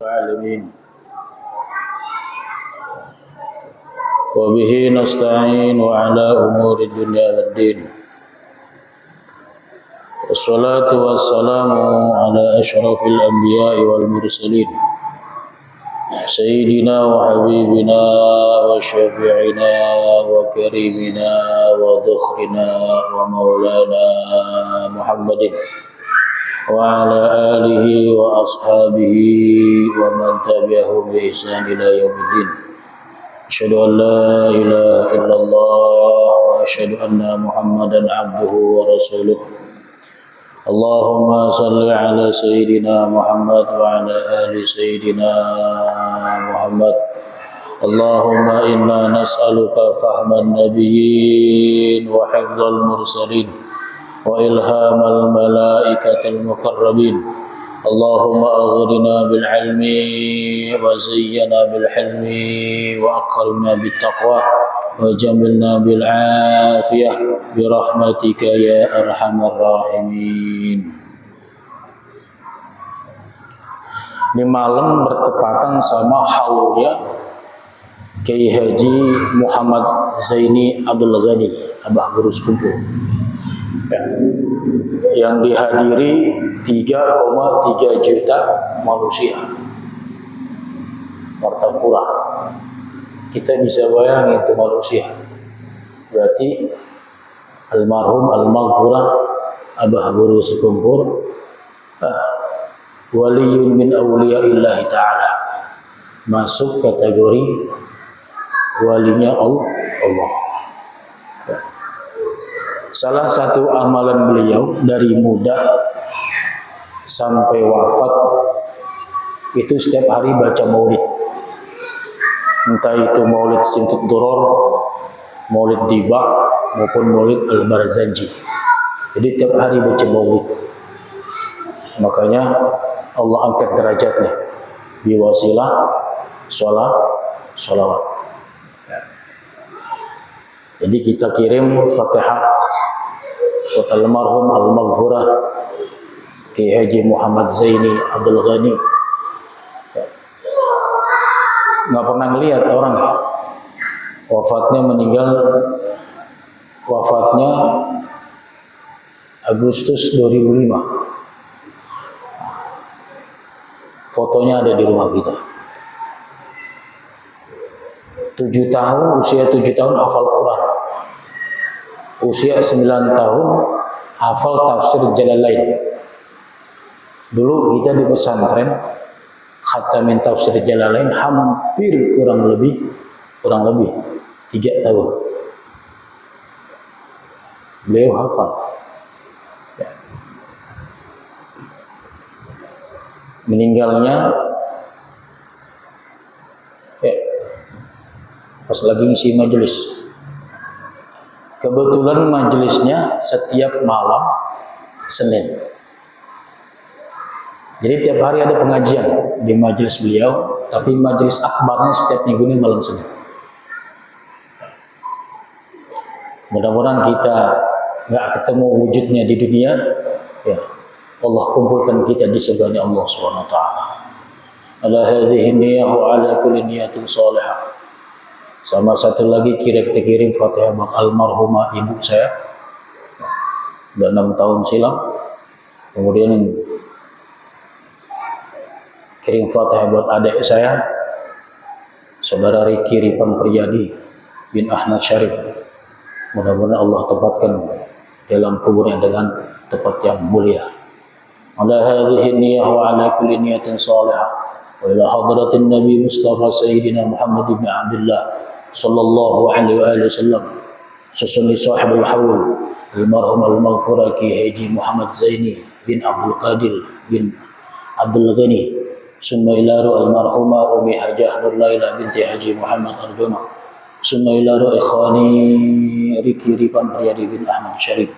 العالمين وبه نستعين وعلى أمور الدنيا والدين والصلاة والسلام على أشرف الأنبياء والمرسلين سيدنا وحبيبنا وشفيعنا وكريمنا وذخرنا ومولانا محمد وعلى آله وأصحابه ومن تبعهم بإحسان إلى يوم الدين. أشهد أن لا إله إلا الله وأشهد أن محمدا عبده ورسوله. اللهم صل على سيدنا محمد وعلى آل سيدنا محمد. اللهم إنا نسألك فهم النبيين وحفظ المرسلين وإلهام الملائكة المقربين. اللهم أغرنا بالعلم وزينا بالحلم وأكرمنا بالتقوى وجملنا بالعافية برحمتك يا أرحم الراحمين. Ini malam bertepatan sama haulnya Kiai Haji Muhammad Zaini Abdul Ghani, Abah Guru Sekumpul, yang dihadiri 3,3 juta manusia. Martapura. Kita bisa bayangin itu manusia. Berarti almarhum al-maghfurah Abah Guru Sekumpul waliyun min awliyaillah ta'ala, masuk kategori walinya Allah. Salah satu amalan beliau dari muda sampai wafat itu setiap hari baca maulid. Entah itu maulid Simtud Duror, maulid Diba, maupun maulid Al-Barzanji. Jadi tiap hari baca maulid. Makanya Allah angkat derajatnya biwasilah sholawat. Jadi kita kirim Fatihah buat almarhum al-maghfurah Kiai Haji Muhammad Zaini Abdul Ghani. Nggak pernah ngelihat orang wafatnya Agustus 2005. Fotonya ada di rumah kita. 7 tahun, usia 7 tahun hafal Quran. Usia 9 tahun hafal tafsir Jalalain. Dulu kita di pesantren khatamin tafsir Jalalain hampir kurang lebih 3 tahun. Beliau hafal. Meninggalnya pas lagi ngisi majelis. Kebetulan majelisnya setiap malam Senin. Jadi tiap hari ada pengajian di majelis beliau, tapi majelis akbarnya setiap minggu ini malam Senin. Mudah-mudahan kita nggak ketemu wujudnya di dunia, ya Allah kumpulkan kita di surganya Allah Subhanahu wa taala. Ala hadhihi niyyah wa ala kulli niyatin salihah. Sama satu lagi kita kirim Fatihah buat almarhumah ibu saya. Udah 6 tahun silam. Kemudian kirim Fatihah buat adik saya, saudara Riki Ripan Priyadi bin Ahmad Syarif. Mudah-mudahan Allah tempatkan dalam kuburnya dengan tempat yang mulia. Ala hadhihi niyyah wa ala kulli niyatin salihah. Wa ila hadratin Nabi Mustafa Sayyidina Muhammad bin Abdullah sallallahu alaihi wasallam. Susunni sahibul haul almarhum al-maghfurah Kiai Haji Muhammad Zaini bin Abdul Qadir bin Abdul Ghani. Summa ilaru almarhumah Umi Hajah Nur Laila binti Haji Muhammad Arjuna. Summa ilaru ikhwani Riki Ripan Priyadi bin Ahmad Syarif.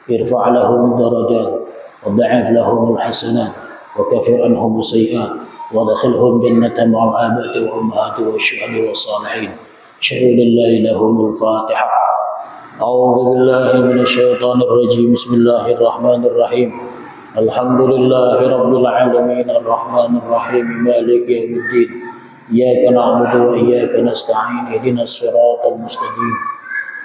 Irfa' lahum darajat وضعف لهم الحسنات وكفر عنهم السيئات وادخلهم جنة مع الآباء والأمهات والشهداء والصالحين. شهد لله لهم الفاتحة. أعوذ بالله من الشيطان الرجيم. بسم الله الرحمن الرحيم. Alhamdulillahi rabbil alamin arrahmanir rahim maliki yaumiddin. Iyyaka na'budu wa iyyaka nasta'in ihdinas siratal mustaqim.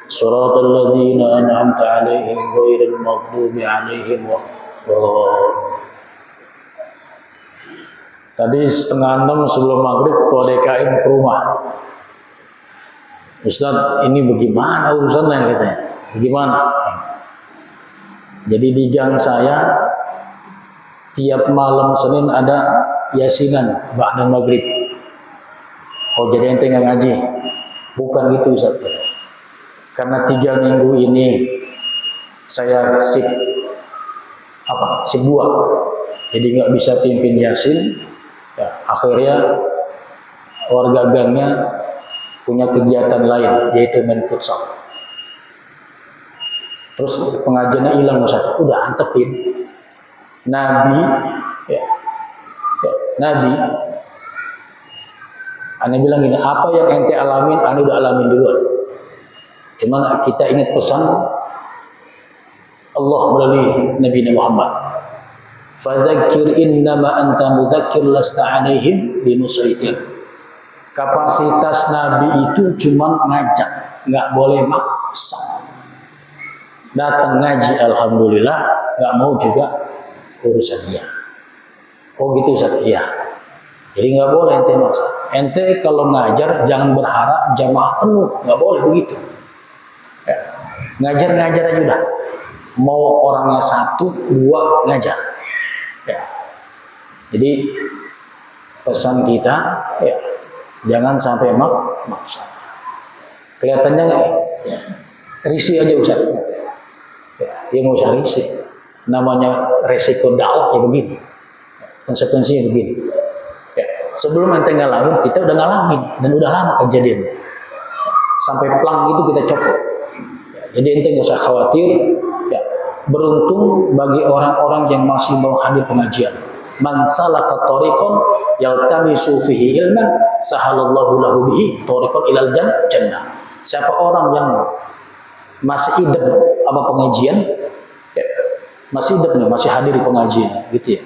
Siratal ladzina an'amta 'alaihim ghairil maghdubi 'alaihim waladdallin. Tadi 5:30 sebelum maghrib ketua DKM ke rumah. Ustaz, ini bagaimana urusannya katanya? Bagaimana? Jadi di gang saya tiap malam Senin ada yasinan ba'da maghrib. Oh, jadi ente nggak ngaji? Bukan gitu Ustaz. Karena 3 minggu ini saya sip 2, jadi nggak bisa pimpin yasin. Ya, akhirnya warga gangnya punya kegiatan lain, yaitu main futsal. Terus pengajiannya hilang Ustaz. Udah antepin. Nabi, Nabi, Ane bilang gini, apa yang ente alamin, Ane udah alamin duluan. Cuman kita ingat pesan Allah melalui Nabi Muhammad. Fadzakir innama anta mudzakir lasta 'alaihim bimusaitir. Kapasitas Nabi itu cuma ngajak, nggak boleh maksa. Datang ngaji alhamdulillah, nggak mau juga urusan dia. Oh gitu Ustaz? Iya. Jadi nggak boleh ente maksa. Ente kalau ngajar jangan berharap jamaah penuh, nggak boleh begitu. Ya. Ngajar aja udah. Mau orangnya 1, 2 ngajar. Ya. Jadi pesan kita, ya, jangan sampai maksa. Kelihatannya nggak? Ya. Risih aja Ustaz. Ya nggak usah risih. Namanya resiko dakwah ya begini. Konsekuensinya begini. Ya. Sebelum ente ngalamin, kita udah ngalamin dan udah lama kejadian. Sampai plang itu kita copot. Ya. Jadi ente nggak usah khawatir. Ya. Beruntung bagi orang-orang yang masih mau hadir pengajian. Man salaka tariqan yaltamisu fihi ilman sahalallahu lahu bihi tariqan ilal jannah. Siapa orang yang masih idem apa pengajian, ya, masih idem nih, masih hadir di pengajian, gitu ya.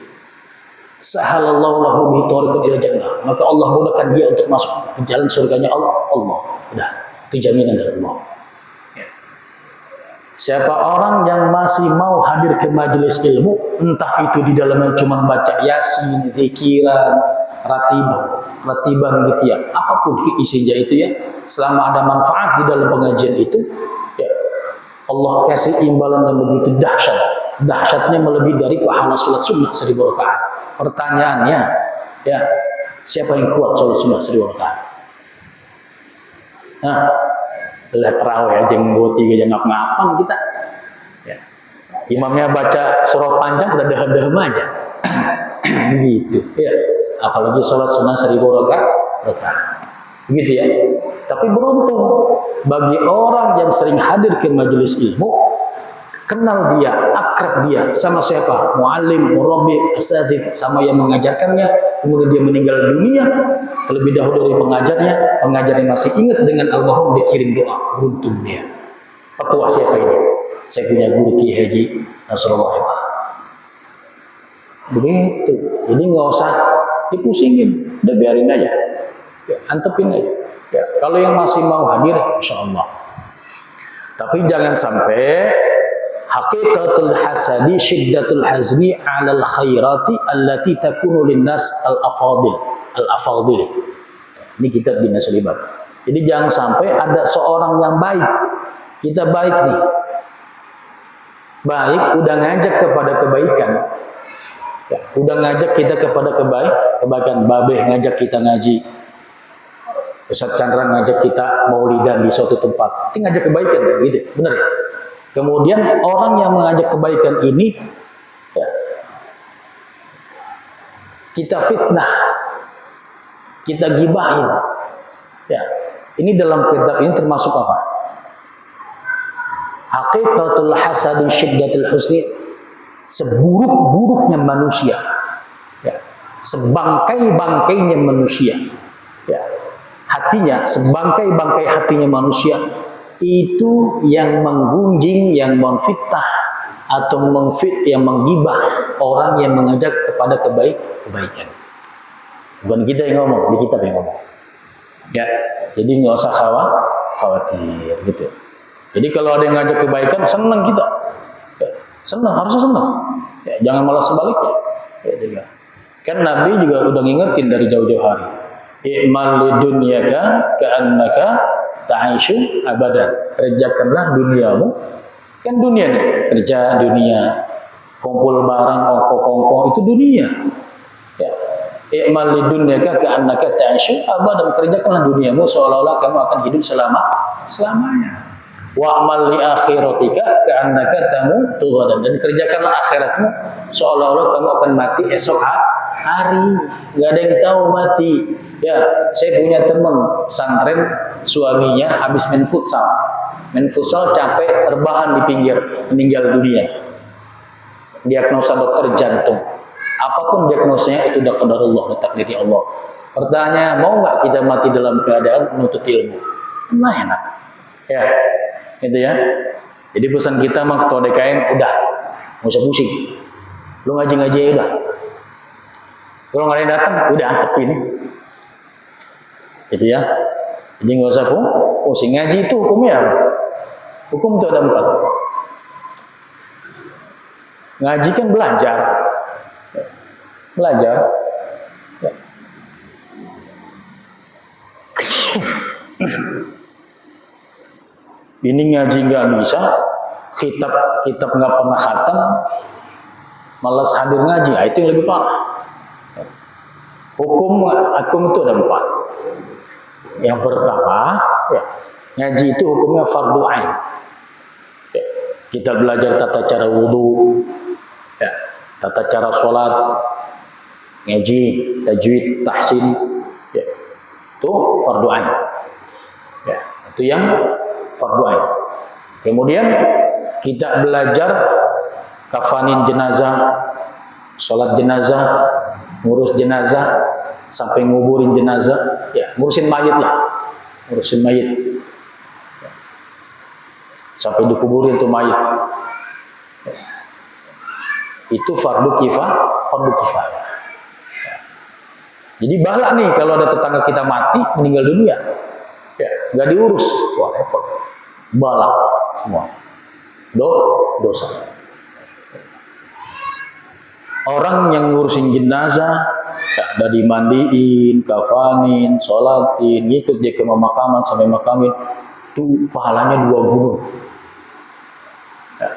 Sahalallahu lahu bihi tariqan ilal jannah. Maka Allah mudahkan dia untuk masuk ke jalan surganya Allah. Udah, itu jaminan dari Allah. Siapa orang yang masih mau hadir ke majelis ilmu, entah itu di dalamnya cuma baca yasin, zikiran, ratiban gitu ya, apapun isinya itu ya, selama ada manfaat di dalam pengajian itu, ya, Allah kasih imbalan yang begitu dahsyat. Dahsyatnya melebihi dari pahala sholat sunnah 1000 rakaat. Pertanyaannya, ya, siapa yang kuat sholat sunnah 1000 rakaat? Nah, lah terawih aja nggak 3 jam ngap-ngapan kita. Ya. Imamnya baca surah panjang udah dehem-dehem aja. Gitu. Ya. Apalagi sholat sunnah 1000 rakaat. Begitu ya. Tapi beruntung bagi orang yang sering hadir ke majelis ilmu, kenal dia, akrab dia sama siapa? Muallim, murabbi, asatidz, sama yang mengajarkannya, kemudian dia meninggal dunia terlebih dahulu dari pengajarnya masih ingat dengan almarhum, dia kirim doa, beruntung dia. Petua siapa ini? Saya punya guru Ki Haji Nasrullah. Begitu. Jadi nggak usah dipusingin, udah biarin aja, ya, antepin aja. Ya, kalau yang masih mau hadir, insya Allah. Tapi jangan sampai haqiqatul hasadi syiddatul hazni 'alal khairati allati takunu linnas al-afadil. Ini kitab bin Naslibat. Jadi jangan sampai ada seorang yang baik. Kita baik nih. Baik udah ngajak kepada kebaikan. Ya, udah ngajak kita kepada kebaikan. Babeh ngajak kita ngaji. Ustaz Chandra ngajak kita maulidan di suatu tempat. Itu ngajak kebaikan kan gitu. Benar ya? Kemudian orang yang mengajak kebaikan ini, ya, kita fitnah, kita gibahin. Ya, ini dalam kitab ini termasuk apa? Haqiqatul hasadi syiddatul husni, seburuk-buruknya manusia, ya, sebangkai-bangkainya manusia, ya, hatinya, sebangkai-bangkai hatinya manusia itu yang menggunjing, yang memfitnah atau yang menggibah orang yang mengajak kepada kebaikan. Bukan kita yang ngomong, di kitab yang ngomong. Ya, jadi nggak usah khawatir gitu. Jadi kalau ada yang ngajak kebaikan, senang kita. Ya, senang, harusnya senang. Ya, jangan malah sebaliknya. Ya, kan Nabi juga udah ngingetin dari jauh-jauh hari. I'mal lidunyaka ka'annaka ta'ishu abadan. Kerjakanlah duniamu. Kan dunia nih, kerja dunia, kumpul barang, ongko-ongko, itu dunia. Ya. I'mal lidunyaka ka'annaka ta'ishu abadan. Kerjakanlah duniamu seolah-olah kamu akan hidup selamanya. Wa'mal li akhiratika ka'annaka tamutu ghadan. Dan kerjakanlah akhiratmu seolah-olah kamu akan mati esok hari. Gak ada yang tahu mati. Ya, saya punya teman pesantren, suaminya habis main futsal. Main futsal capek, rebahan di pinggir, meninggal dunia. Diagnosa dokter jantung. Apapun diagnosanya itu udah qadarullah, udah takdir Allah. Pertanyaan, mau nggak kita mati dalam keadaan menuntut ilmu? Nah, enak. Ya, gitu ya. Jadi pesan kita mah ketua DKM udah, nggak usah pusing. Lu ngaji-ngaji aja udah. Kalau nggak ada yang datang, udah antepin. Gitu ya. Jadi nggak usah pusing. Ngaji itu hukumnya apa? Hukum itu ada 4. Ngaji kan belajar. Belajar. Ya. Ini ngaji nggak bisa, kitab nggak pernah khatam, malas hadir ngaji, itu yang lebih parah. Hukum itu ada 4. Yang pertama, ya, ngaji itu hukumnya fardu ain. Ya, kita belajar tata cara wudhu, ya, tata cara sholat, ngaji, tajwid, tahsin, ya, itu fardu ain. Ya, itu yang fardu ain. Kemudian kita belajar kafanin jenazah, sholat jenazah, ngurus jenazah, sampai nguburin jenazah, ya ngurusin mayit lah, ngurusin mayit, ya. Sampai dikuburin tuh mayit, ya. Itu fardu kifayah. Ya. Jadi bala nih kalau ada tetangga kita mati meninggal dunia, ya nggak diurus, wah repot, bala semua, dosa. Orang yang ngurusin jenazah, ya, dari mandiin, kafanin, sholatin, ngikut dia ke pemakaman sampai makamin, itu pahalanya 2 gunung. Ya.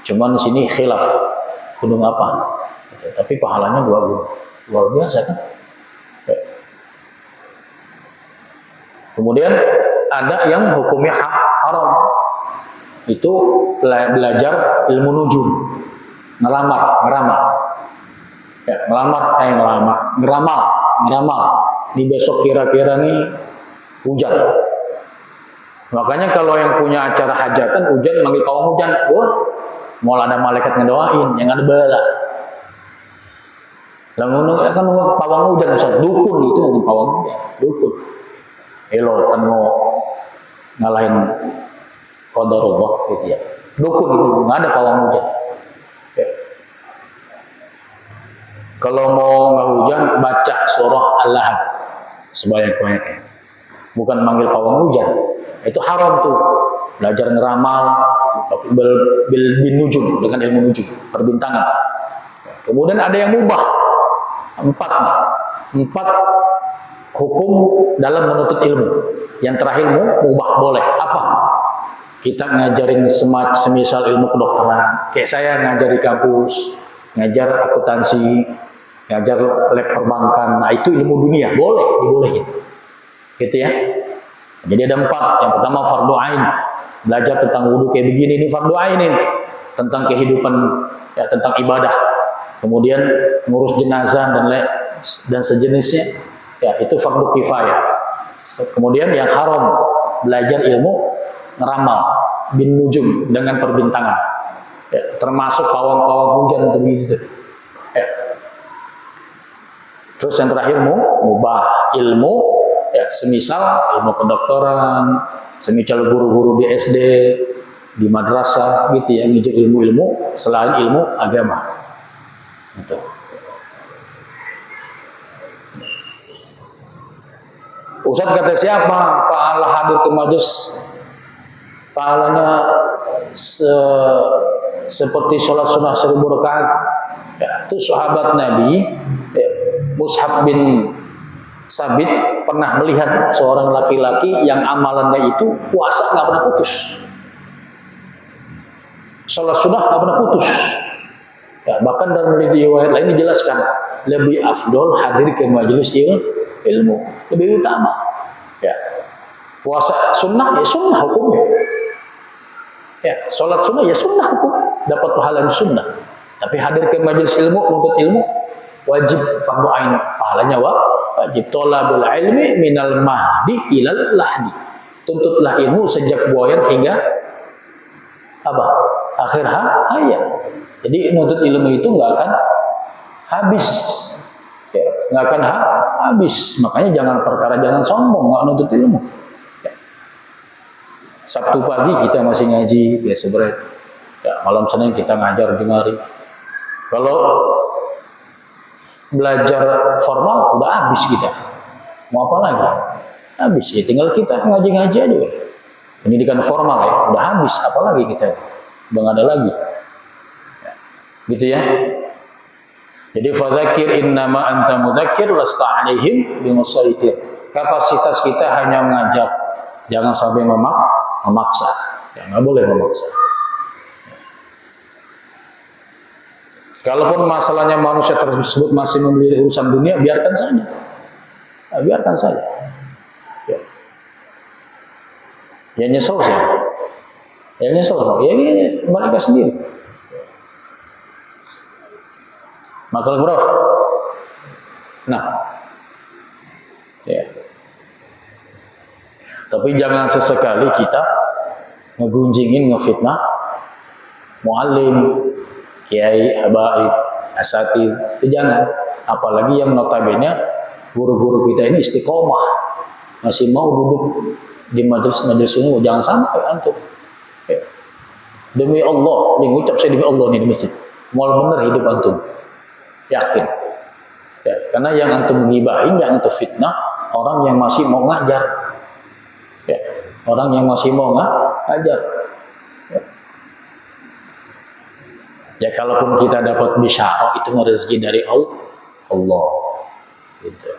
Cuman di sini khilaf, gunung apa? Ya, tapi pahalanya 2 gunung, luar biasa kan? Ya. Kemudian ada yang hukumnya haram, itu belajar ilmu nujum. Ngeramal. Ya, ngeramal. Di besok kira-kira nih hujan. Makanya kalau yang punya acara hajatan hujan, manggil pawang hujan, mau ada malaikat ngedoain, yang ada bala. Lalu kan pawang hujan, dukun itu bukan pawang hujan, dukun. Elo kan mau ngalahin qadarullah gitu ya. Dukun itu nggak ada pawang hujan. Ya. Kalau mau nggak hujan, baca surah Al-Lahab sebanyak-banyaknya. Bukan manggil pawang hujan. Itu haram tuh. Belajar ngeramal, bin nujum, dengan ilmu nujum, perbintangan. Kemudian ada yang mubah. 4 hukum dalam menuntut ilmu. Yang terakhir mubah, boleh. Apa? Kita ngajarin semisal ilmu kedokteran, kayak saya ngajar di kampus, ngajar akuntansi, ngajar lab perbankan, nah itu ilmu dunia, dibolehin, gitu ya. Jadi ada 4, yang pertama fardu ain, belajar tentang wudhu kayak begini, ini fardu ain ini, tentang kehidupan, ya, tentang ibadah. Kemudian ngurus jenazah dan sejenisnya, ya itu fardu kifayah. Kemudian yang haram, belajar ilmu ngeramal, bin nujum, dengan perbintangan, ya, termasuk pawang-pawang hujan untuk gitu. Ya. Terus yang terakhir mubah, ilmu, ya, semisal ilmu kedokteran, semisal guru-guru di SD, di madrasah gitu ya, ngajar ilmu-ilmu selain ilmu agama. Gitu. Ustaz kata siapa pahala hadir ke majelis, pahalanya seperti sholat sunnah 1000 rakaat. Ya, itu sahabat Nabi ya, Mus'ab bin Sabit pernah melihat seorang laki-laki yang amalannya itu puasa nggak pernah putus, sholat sunnah nggak pernah putus. Ya, bahkan dalam riwayat lain dijelaskan lebih afdol hadir ke majelis ilmu, lebih utama. Ya, puasa sunnah ya sunnah hukumnya. Ya, sholat sunnah ya sunnah hukum, dapat pahala di sunnah. Tapi hadir ke majelis ilmu, menuntut ilmu wajib fardu ain, pahalanya wajib. Thalabul ilmi minal mahdi ilal lahdi. Tuntutlah ilmu sejak buayan hingga apa? Akhir hayat. Jadi nuntut ilmu itu nggak akan habis. Ya, nggak akan habis. Makanya jangan sombong, nggak nuntut ilmu. Ya. Sabtu pagi kita masih ngaji, biasa berat. Ya, malam Senin kita ngajar di mari. Kalau belajar formal udah habis kita. Mau apa lagi? Habis ya, tinggal kita ngaji-ngaji aja. Pendidikan formal ya, udah habis. Apalagi kita? Udah nggak ada lagi. Ya. Gitu ya. Jadi fadzakir innama anta mudzakir lasta alaihim bimusaitir. Kapasitas kita hanya mengajak, jangan sampai memaksa. Ya, nggak boleh memaksa. Kalaupun masalahnya manusia tersebut masih memilih urusan dunia, biarkan saja. Nah, biarkan saja. Ya. Ya nyesel sih. Ya nyesel. Ya ini mereka sendiri. Makal bro. Nah. Ya. Tapi jangan sesekali kita ngegunjingin, ngefitnah muallim, kiai, habaib, asatid, itu jangan. Apalagi yang notabene guru-guru kita ini istiqomah, masih mau duduk di majelis-majelis ini, jangan sampai antum. Ya. Demi Allah, mengucap saya demi Allah nih di masjid, mau bener hidup antum, yakin. Ya, karena yang antum gibahin, yang antum fitnah, orang yang masih mau ngajar, ya. Orang yang masih mau ngajar. Ya kalaupun kita dapat bisyarah itu rezeki dari Allah. Gitu.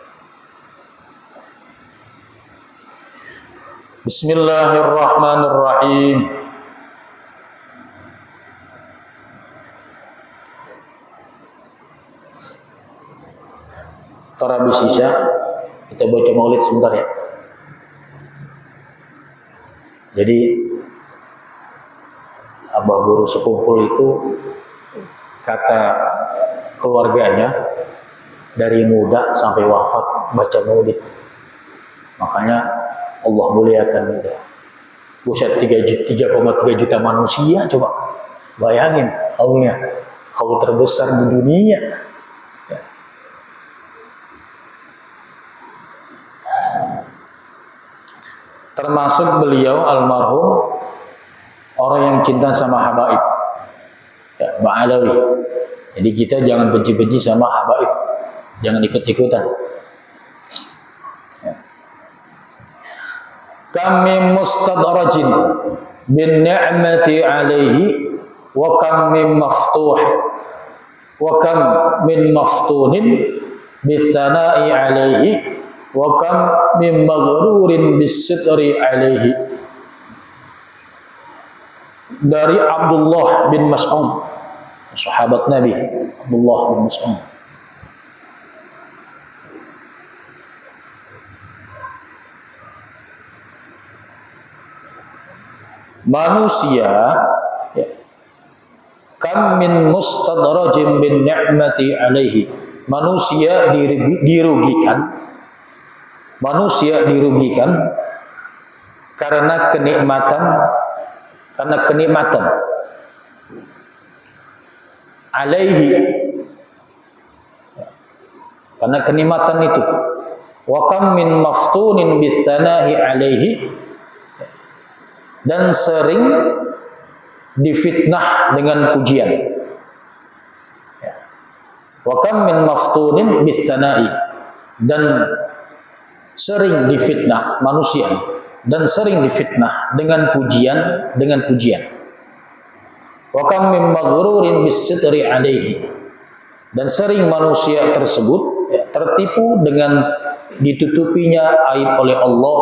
Bismillahirrahmanirrahim. Habis Isya kita baca maulid sebentar ya. Jadi abah guru sekumpul itu kata keluarganya dari muda sampai wafat baca maulid. Makanya Allah muliakan muda. Buset 3,3 juta manusia, coba bayangin haulnya, haul terbesar di dunia. Ya. Termasuk beliau almarhum orang yang cinta sama habaib, ya, Mbak Alawi. Jadi kita jangan benci-benci sama habaib, jangan ikut-ikutan. Ya. Kam min mustadrajin bin ni'mati alaihi wa kam min maftuh wa kam min maftunin bisana'i alaihi wa kam min maghrurin bis-sitri alaihi. Dari Abdullah bin Mas'ud, sahabat Nabi Abdullah bin Mas'ud. Manusia ya, kam min mustadrajin bin ni'mati alaihi. Manusia dirugikan. Manusia dirugikan karena kenikmatan alaihi, karena kenikmatan itu. Wa kam min maftunin bisanahi alaihi, dan sering difitnah dengan pujian. Ya. Wa kam min maftunin bis-sana'i, dan sering difitnah manusia dan sering difitnah dengan pujian. Wa kam min maghrurin bis-sitri alaihi, dan sering manusia tersebut tertipu dengan ditutupinya aib oleh Allah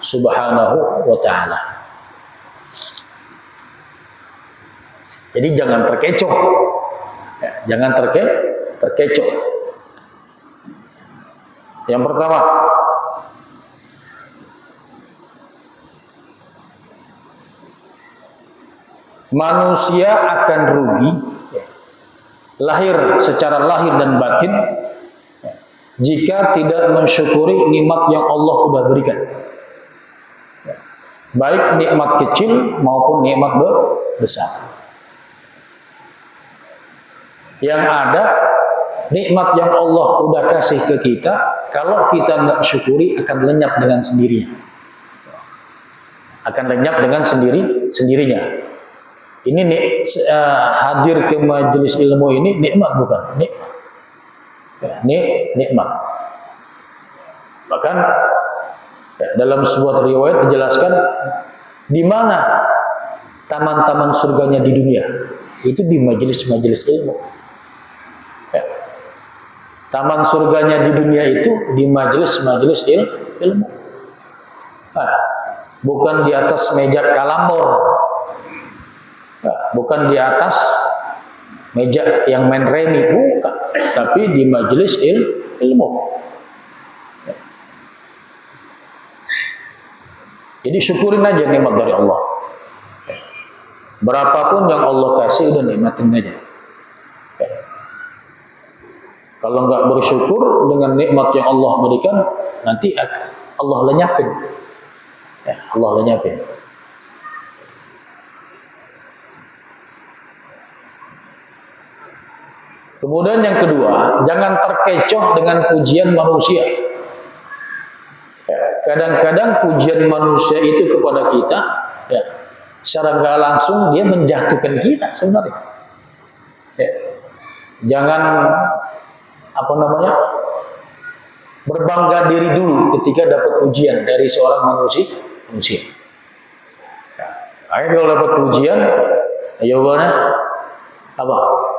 Subhanahu wa ta'ala. Jadi jangan terkecoh, jangan terkecoh. Yang pertama, manusia akan rugi secara lahir dan batin jika tidak mensyukuri nikmat yang Allah sudah berikan, baik nikmat kecil maupun nikmat besar. Yang ada nikmat yang Allah udah kasih ke kita, kalau kita nggak syukuri akan lenyap dengan sendirinya. Sendirinya. Ini hadir ke majelis ilmu ini nikmat bukan? Nikmat. Bahkan dalam sebuah riwayat dijelaskan di mana taman-taman surganya di dunia, itu di majelis-majelis ilmu. Taman surganya di dunia itu di majelis-majelis ilmu. Bukan di atas meja kalambor, bukan di atas meja yang main remi, bukan, tapi di majelis ilmu. Jadi syukurin aja nikmat dari Allah. Berapapun yang Allah kasih udah nikmatin aja. Kalau nggak bersyukur dengan nikmat yang Allah berikan, nanti Allah lenyapin. Allah lenyapin. Kemudian yang kedua, jangan terkecoh dengan pujian manusia. Kadang-kadang pujian manusia itu kepada kita, secara nggak langsung dia menjatuhkan kita sebenarnya. Jangan berbangga diri dulu ketika dapat pujian dari seorang manusia. Kalau dapat pujian, jawabannya apa?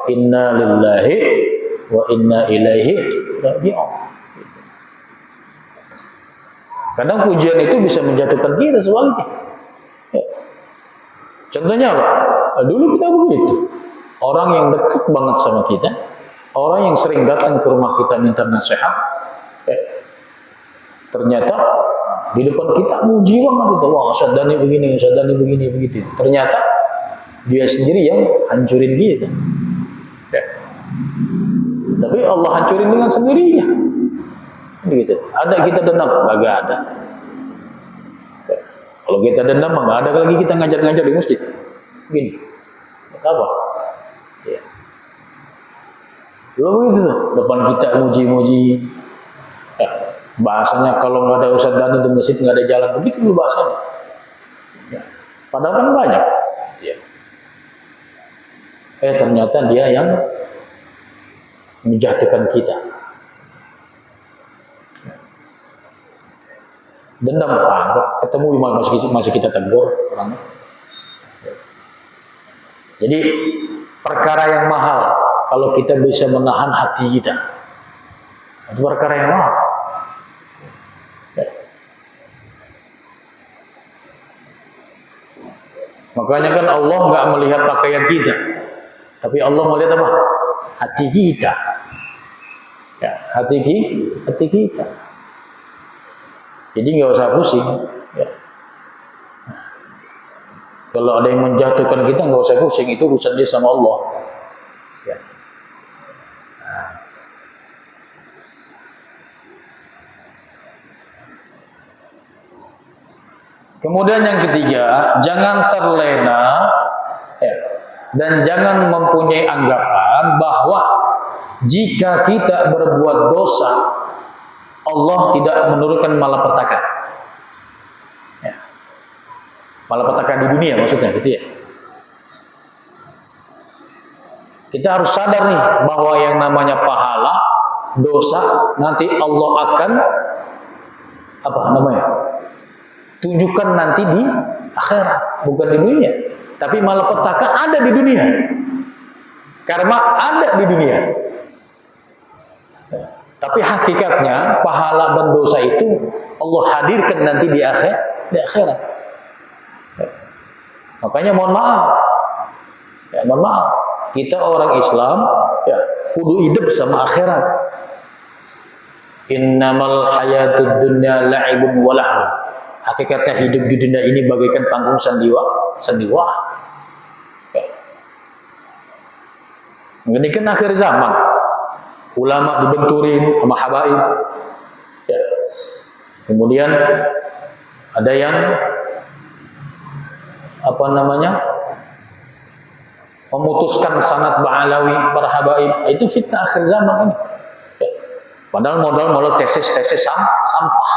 Inna lillahi wa inna ilaihi raji'un. Kadang pujian itu bisa menjatuhkan kita sebaliknya. Contohnya apa? Dulu kita begitu. Orang yang dekat banget sama kita, orang yang sering datang ke rumah kita minta nasihat, ternyata di depan kita muji banget itu, wah Ustaz Dani begini, begitu. Ternyata dia sendiri yang hancurin kita. Tapi Allah hancurin dengan sendirinya. Begitu. Ada kita dendam, kagak ada. Kalau kita dendam, nggak ada lagi kita ngajar-ngajar di masjid. Begini, apa? Belum begitu tuh, depan kita muji-muji. Bahasanya kalau nggak ada Ustaz Dani di masjid nggak ada jalan, begitu dulu bahasanya. Padahal kan banyak. Ternyata dia yang menjatuhkan kita. Dendam kan, ketemu masih kita tegur orangnya. Jadi perkara yang mahal kalau kita bisa menahan hati kita, itu perkara yang mahal. Makanya kan Allah nggak melihat pakaian kita, tapi Allah melihat apa? Hati kita. Hati kita. Jadi nggak usah pusing. Kalau ada yang menjatuhkan kita, nggak usah pusing, itu urusan dia sama Allah. Kemudian yang ketiga, jangan terlena dan jangan mempunyai anggapan bahwa jika kita berbuat dosa, Allah tidak menurunkan malapetaka. Malapetaka di dunia maksudnya, gitu ya. Kita harus sadar nih bahwa yang namanya pahala, dosa nanti Allah akan apa namanya? Tunjukkan nanti di akhirat, bukan di dunia. Tapi malapetaka ada di dunia. Karma ada di dunia. Tapi hakikatnya pahala dan dosa itu Allah hadirkan nanti di akhirat. Makanya mohon maaf. Ya, mohon maaf. Kita orang Islam ya kudu hidup sama akhirat. Innamal hayatud dunya la'ibun wa lahu. Hakikatnya hidup di dunia ini bagaikan panggung sandiwara. Ya. Ini kan akhir zaman. Ulama dibenturin sama habaib. Ya. Kemudian ada yang apa namanya? Memutuskan sanad ba'alawi para habaib. Itu fitnah akhir zaman ini. Ya. Padahal modal tesis sampah.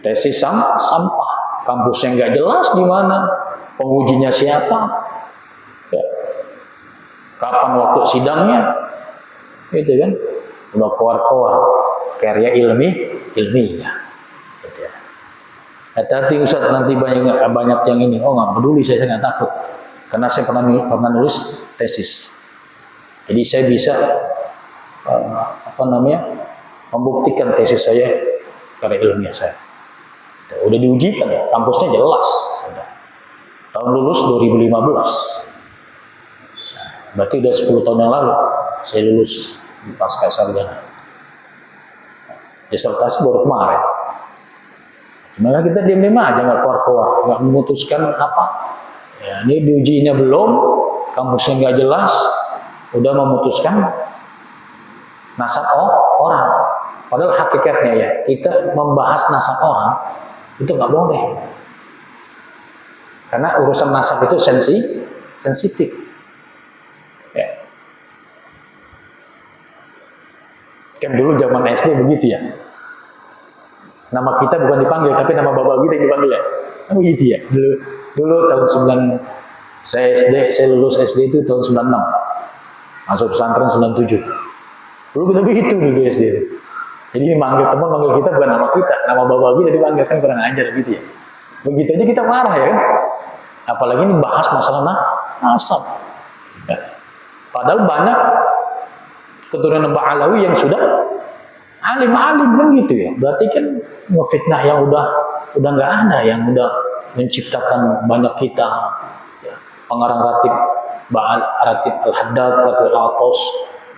Tesis sampah. Kampusnya nggak jelas di mana. Pengujinya siapa? Ya. Kapan waktu sidangnya? Gitu kan? Udah keluar karya ilmiah. Hati-hati Ustaz, nanti banyak yang ini. Oh nggak peduli, saya nggak takut. Karena saya pernah nulis tesis. Jadi saya bisa membuktikan tesis saya karya ilmiah saya. Udah diujikan, kampusnya jelas. Tahun lulus 2015. Berarti udah 10 tahun yang lalu saya lulus di pasca sarjana. Disertasi baru kemarin. Cuma kita diam-diam aja, nggak keluar-keluar, nggak memutuskan apa. Ya, ini diujinya belum, kampusnya nggak jelas, udah memutuskan nasab orang. Padahal hakikatnya ya, kita membahas nasab orang itu nggak boleh. Karena urusan nasab itu sensitif. Ya. Kan dulu zaman SD begitu ya. Nama kita bukan dipanggil, tapi nama bapak kita yang dipanggil ya. Begitu ya. Dulu tahun 9 saya lulus SD itu tahun 96. Masuk pesantren 97. Dulu kita begitu dulu SD itu. Jadi manggil kita bukan nama kita, nama bapak kita dipanggil, kan kurang ajar gitu ya. Begitu aja kita marah ya kan. Apalagi ini bahas masalah nasab. Ya. Padahal banyak keturunan Ba'alawi yang sudah alim-alim kan gitu ya. Berarti kan ngefitnah yang udah nggak ada, yang udah menciptakan banyak kita ya. Pengarang ratib Ratib Al-Haddad, Ratib Al-Atos,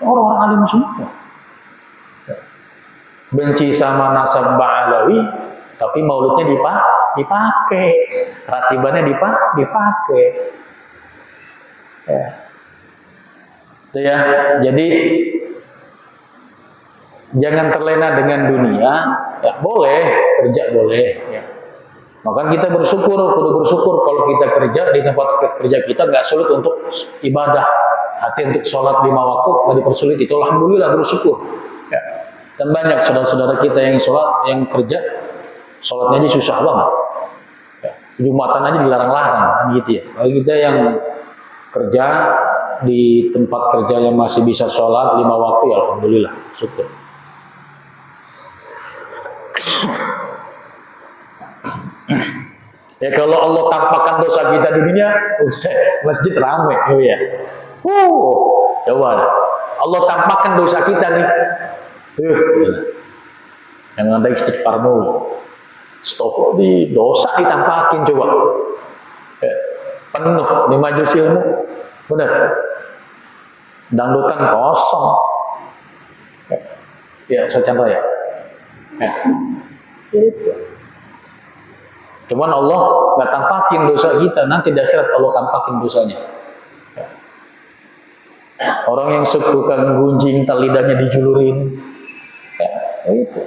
orang-orang alim semua. Ya. Benci sama nasab Ba'alawi, tapi maulidnya dipakai, ratibannya dipakai. Ya. Itu ya. Jadi jangan terlena dengan dunia. Ya, boleh kerja boleh. Ya. Maka kita kudu bersyukur kalau kita kerja di tempat kerja kita nggak sulit untuk ibadah. Hati untuk sholat 5 waktu nggak dipersulit, itu alhamdulillah bersyukur. Ya. Dan banyak saudara-saudara kita yang sholat, yang kerja, sholatnya aja susah banget. Ya. Jumatan aja dilarang-larang, gitu ya. Bagi kita yang kerja di tempat kerja yang masih bisa sholat 5 waktu, ya alhamdulillah, syukur. Ya kalau Allah tampakkan dosa kita di dunia, masjid ramai, ya. Coba Allah tampakkan dosa kita nih. Yang ada istighfar mulu. Stop di dosa ditampakin coba. Penuh di majelis ilmu. Benar. Dangdutan kosong. Ya, saya contoh ya. Cuman Allah nggak tampakin dosa kita, nanti di akhirat Allah tampakin dosanya. Orang yang suka ngunjing, lidahnya dijulurin, ya, itu.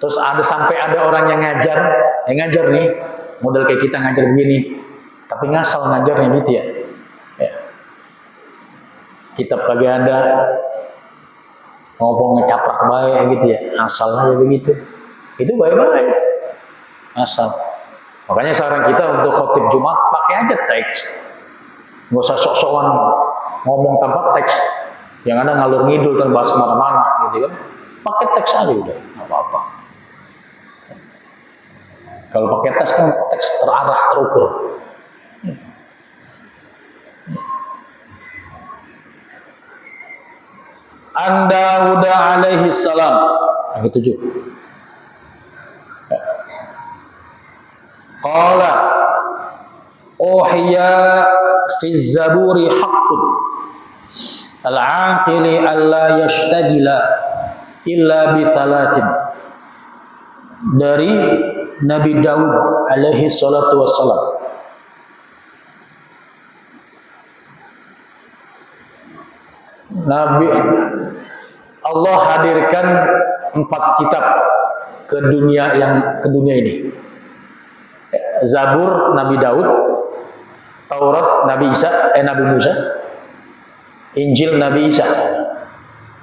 Terus sampai ada orang yang ngajar nih, model kayak kita ngajar begini, tapi ngasal ngajarnya gitu ya. Kitab lagi ada, ngomong ngecaprak baik gitu ya, asal aja begitu. Itu baik-baik. Asal. Makanya saran kita untuk khotib Jumat pakai aja teks. Nggak usah sok-sokan ngomong tanpa teks. Yang ada ngalur ngidul terbahas kemana-mana gitu kan. Pakai teks aja udah, nggak apa-apa. Kalau pakai teks kan teks terarah, terukur. An Dawud alaihi salam. Yang ketujuh. Qala uhiya fi zaburi haqqun al-aqili alla yashtagila illa bi thalathin. Dari Nabi Daud alaihi salatu wassalam. Nabi Allah hadirkan 4 kitab ke dunia ini. Zabur Nabi Daud, Taurat Nabi Musa, Injil Nabi Isa,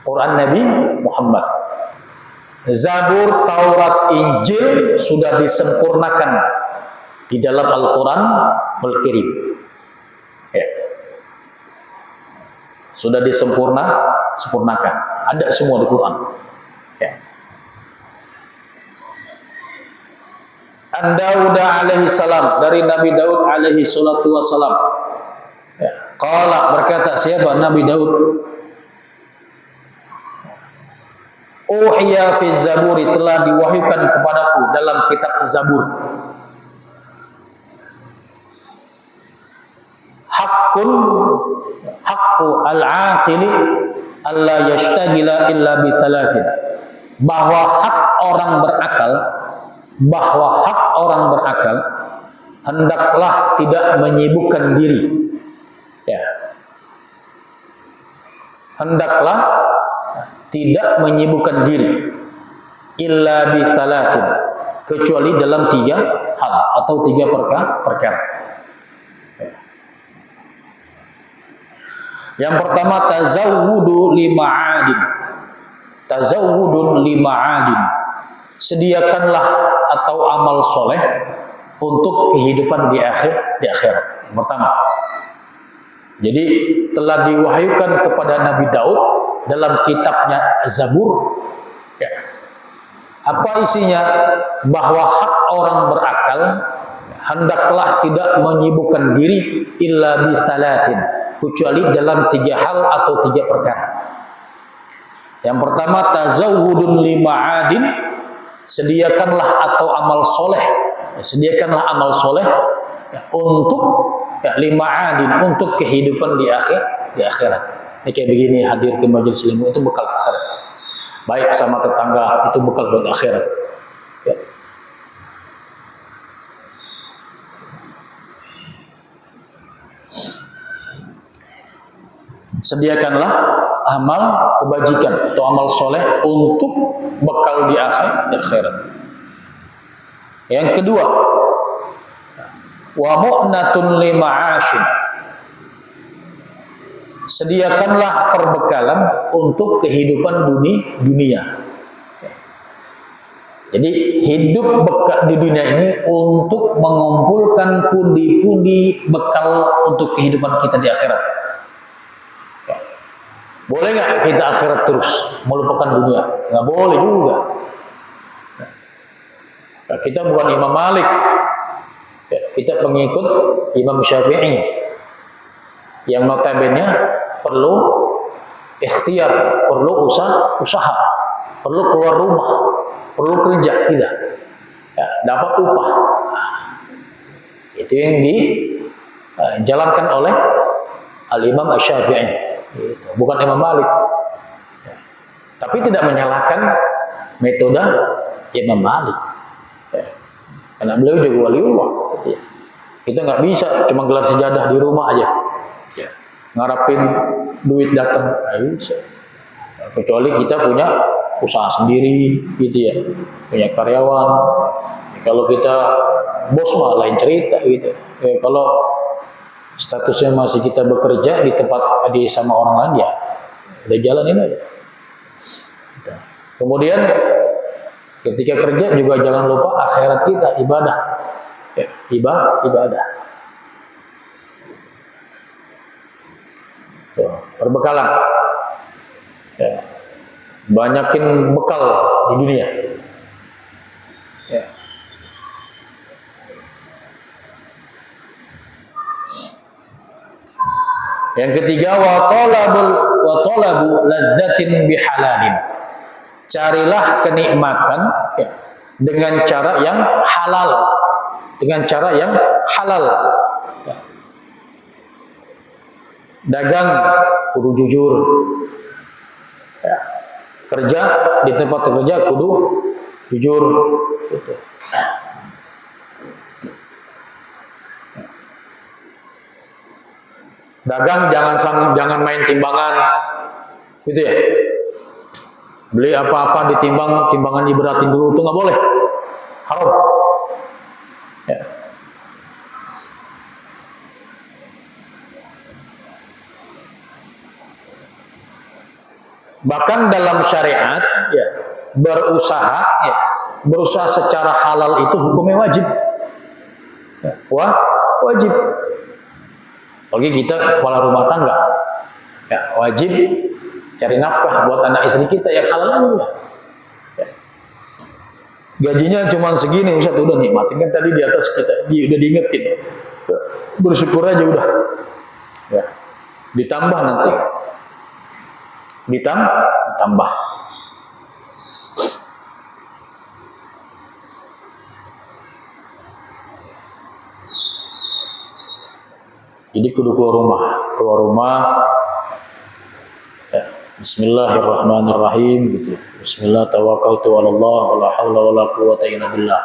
Quran Nabi Muhammad. Zabur, Taurat, Injil sudah disempurnakan di dalam Al-Quran Al-Karim. Ya. Sudah disempurnakan. Ada semua di Quran. Ya. An Dawud alaihi salam, dari Nabi Daud alaihi salatu wassalam. Ya. Qala, berkata siapa? Nabi Daud. Uhiya fi zaburi, telah diwahyukan kepadaku dalam kitab Zabur. Haqqun, haqqu al-aqili alla yashtagila illa bi thalathin. Bahwa hak orang berakal hendaklah tidak menyibukkan diri. Ya. Hendaklah tidak menyibukkan diri illa bi thalathin, kecuali dalam 3 hal atau 3 perkara. Yang pertama, tazawwudu lima'adin. Tazawwudun lima'adin. Sediakanlah atau amal soleh untuk kehidupan di akhirat. Yang pertama. Jadi telah diwahyukan kepada Nabi Daud dalam kitabnya Zabur. Ya. Apa isinya? Bahwa hak orang berakal hendaklah tidak menyibukkan diri illa bi thalathin, kecuali dalam 3 hal atau 3 perkara. Yang pertama, tazawwudun lima'adin, sediakanlah atau amal soleh, sediakanlah amal soleh untuk lima'adin, untuk kehidupan di akhirat. Ini kayak begini, hadir ke majelis ilmu itu bekal akhirat. Baik sama tetangga itu bekal buat akhirat. Ya. Sediakanlah amal kebajikan atau amal soleh untuk bekal di akhirat. Yang kedua, wa mu'natun lima'ashin, sediakanlah perbekalan untuk kehidupan dunia. Jadi hidup bekal di dunia ini untuk mengumpulkan pundi-pundi bekal untuk kehidupan kita di akhirat. Boleh nggak kita akhirat terus melupakan dunia? Nggak boleh juga. Nah, kita bukan Imam Malik, kita pengikut Imam Syafi'i yang notabene perlu ikhtiar, perlu usaha, perlu keluar rumah, perlu kerja, tidak dapat upah. Itu yang dijalankan oleh Al-Imam Syafi'i. Bukan Imam Malik. Tapi tidak menyalahkan metode Imam Malik. Karena beliau juga waliullah. Kita nggak bisa cuma gelar sejadah di rumah aja. Ngarapin duit datang, nggak bisa. Kecuali kita punya usaha sendiri, gitu ya. Punya karyawan. Kalau kita bos mah lain cerita, gitu. Kalau statusnya masih kita bekerja di tempat sama orang lain, ya udah jalanin aja. Kemudian Ketika kerja juga jangan lupa akhirat kita, ibadah. Ya, ibadah. Tuh, perbekalan. Ya. Banyakin bekal di dunia. Ya. Yang ketiga, wa talabu ladzatin bihalalin. Carilah kenikmatan ya, dengan cara yang halal. Dengan cara yang halal. Ya. Dagang kudu jujur. Ya. Kerja di tempat kerja kudu jujur. Gitu. Dagang jangan main timbangan, gitu ya. Beli apa-apa ditimbang, timbangan diberatin dulu, itu nggak boleh, haram. Ya. Bahkan dalam syariat, ya, berusaha secara halal itu hukumnya wajib. Ya. Wajib. Bagi kita kepala rumah tangga, ya, wajib cari nafkah buat anak istri kita yang halal juga. Ya. Gajinya cuma segini, Ustaz, udah nikmatin kan tadi di atas kita, udah diingetin. Ya. Bersyukur aja udah. Ya. Ditambah nanti. Ditambah. Jadi kudu keluar rumah ya, bismillahirrahmanirrahim gitu. Bismillah tawakkaltu 'ala Allah wala haula wala quwwata illa billah.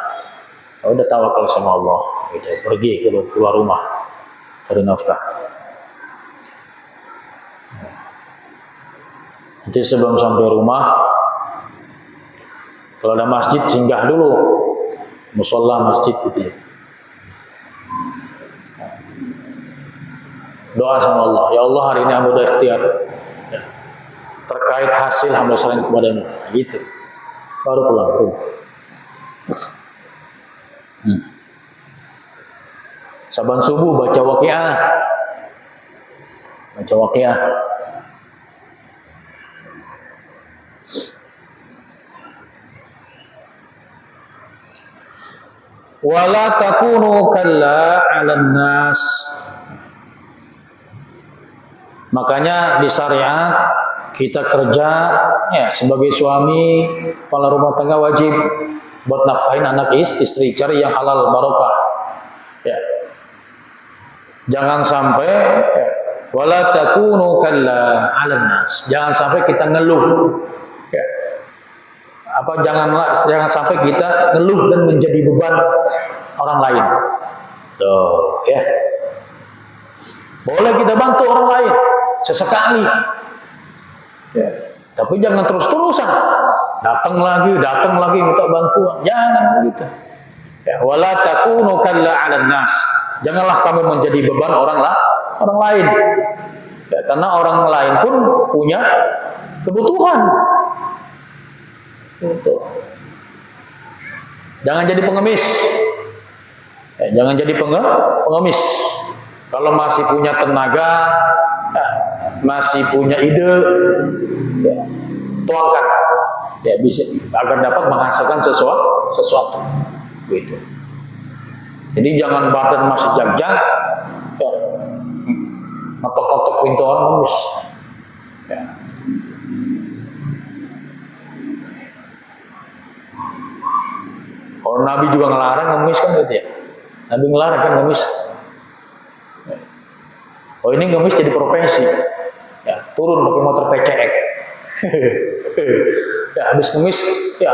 Udah tawakal sama Allah gitu. Pergi keluar rumah cari nafkah. Nanti sebelum sampai rumah kalau ada masjid singgah dulu musholla masjid gitu ya. Doa sama Allah, ya Allah hari ini hamba udah ikhtiar ya, terkait hasil hamba serahkan kepadamu, gitu. Baru pulang ke rumah. Saban subuh baca waqiah. Wala takunu kalla 'alan nas. Makanya di syariat kita kerja ya sebagai suami, kepala rumah tangga wajib buat nafkahin anak istri, cari yang halal barokah. Ya. Jangan sampai ya, wala takunu kalla 'alan nas. Jangan sampai kita ngeluh. Ya. Jangan sampai kita ngeluh dan menjadi beban orang lain. Tuh, ya. Boleh kita bantu orang lain sesekali, ya. Tapi jangan terus-terusan. Datang lagi minta bantuan. Jangan begitu. Ya, wala takunu kalla 'alan nas. Janganlah kamu menjadi beban orang lain. Ya, karena orang lain pun punya kebutuhan. Gitu. Jangan jadi pengemis. Ya, jangan jadi pengemis. Kalau masih punya tenaga, ya, masih punya ide, ya, tuangkan, ya, bisa agar dapat menghasilkan sesuatu, gitu. Jadi jangan badan masih jag-jag, ya, ngetok-ngetok pintu orang ngemis. Ya. Kalau Nabi juga ngelarang ngemis kan gitu ya. Nabi ngelarang kan ngemis. Oh ini ngemis jadi profesi, ya, turun pakai motor PCX, ya habis ngemis, ya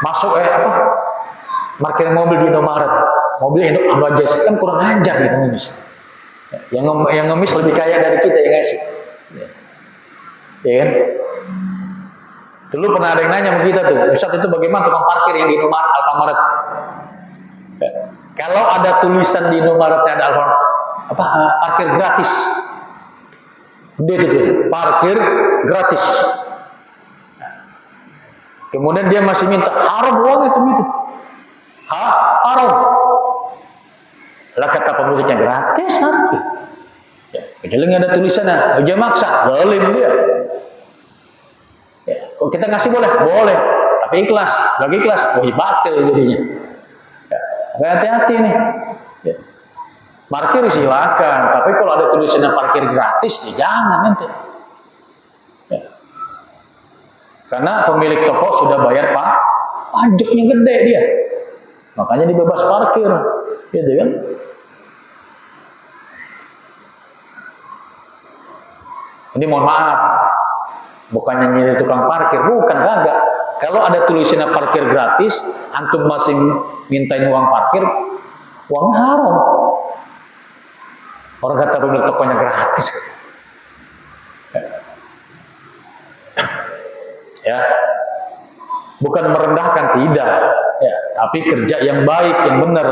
masuk parkir mobil di Indomaret, mobil Indo Ajas kan kurang ajar gitu ngemis. Ya, yang ngemis lebih kaya dari kita ya guys, ya kan? Dulu pernah ada yang nanya sama kita tuh, Ustaz itu bagaimana tukang parkir yang di Indomaret, Alfamaret? Ya. Kalau ada tulisan di Indomaretnya ada Alfamaret, parkir gratis, gede gitu, parkir gratis. Kemudian dia masih minta, haram uang itu. Haram. Lah kata pemiliknya, gratis nanti. Ya, padahal nggak ada tulisannya, dia maksa, zalim dia. Ya, kok kita ngasih boleh? Boleh, tapi ikhlas, gak ikhlas, batil jadinya. Ya, hati-hati nih. Ya. Parkir silakan, tapi kalau ada tulisannya parkir gratis, ya jangan nanti. Ya. Karena pemilik toko sudah bayar pajaknya gede dia, makanya dibebas parkir, gitu kan? Ini mohon maaf, bukannya nyari tukang parkir, bukan, kagak. Kalau ada tulisannya parkir gratis, antum masih mintain uang parkir, uangnya haram. Orang kata pemilik tokonya gratis. Ya, bukan merendahkan, tidak. Ya, tapi kerja yang baik, yang benar.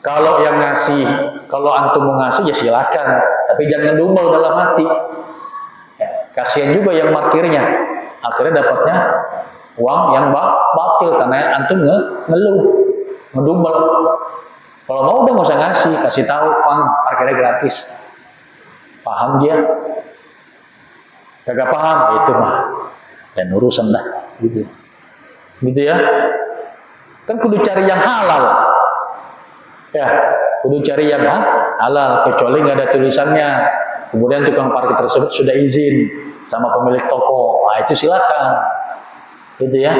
Kalau yang ngasih, kalau antum mau ngasih ya silakan, tapi jangan dumel dalam hati. Ya, kasihan juga yang parkirnya, akhirnya dapatnya uang yang batil karena antum ngeluh, ngedumel. Kalau mau udah nggak usah ngasih, kasih tahu, Bang, parkirnya gratis. Paham dia? Kagak paham, itu mah dan urusan dah, gitu. Gitu ya. Kan kudu cari yang halal. Ya, kudu cari yang halal, kecuali nggak ada tulisannya. Kemudian tukang parkir tersebut sudah izin sama pemilik toko, nah itu silakan, gitu ya.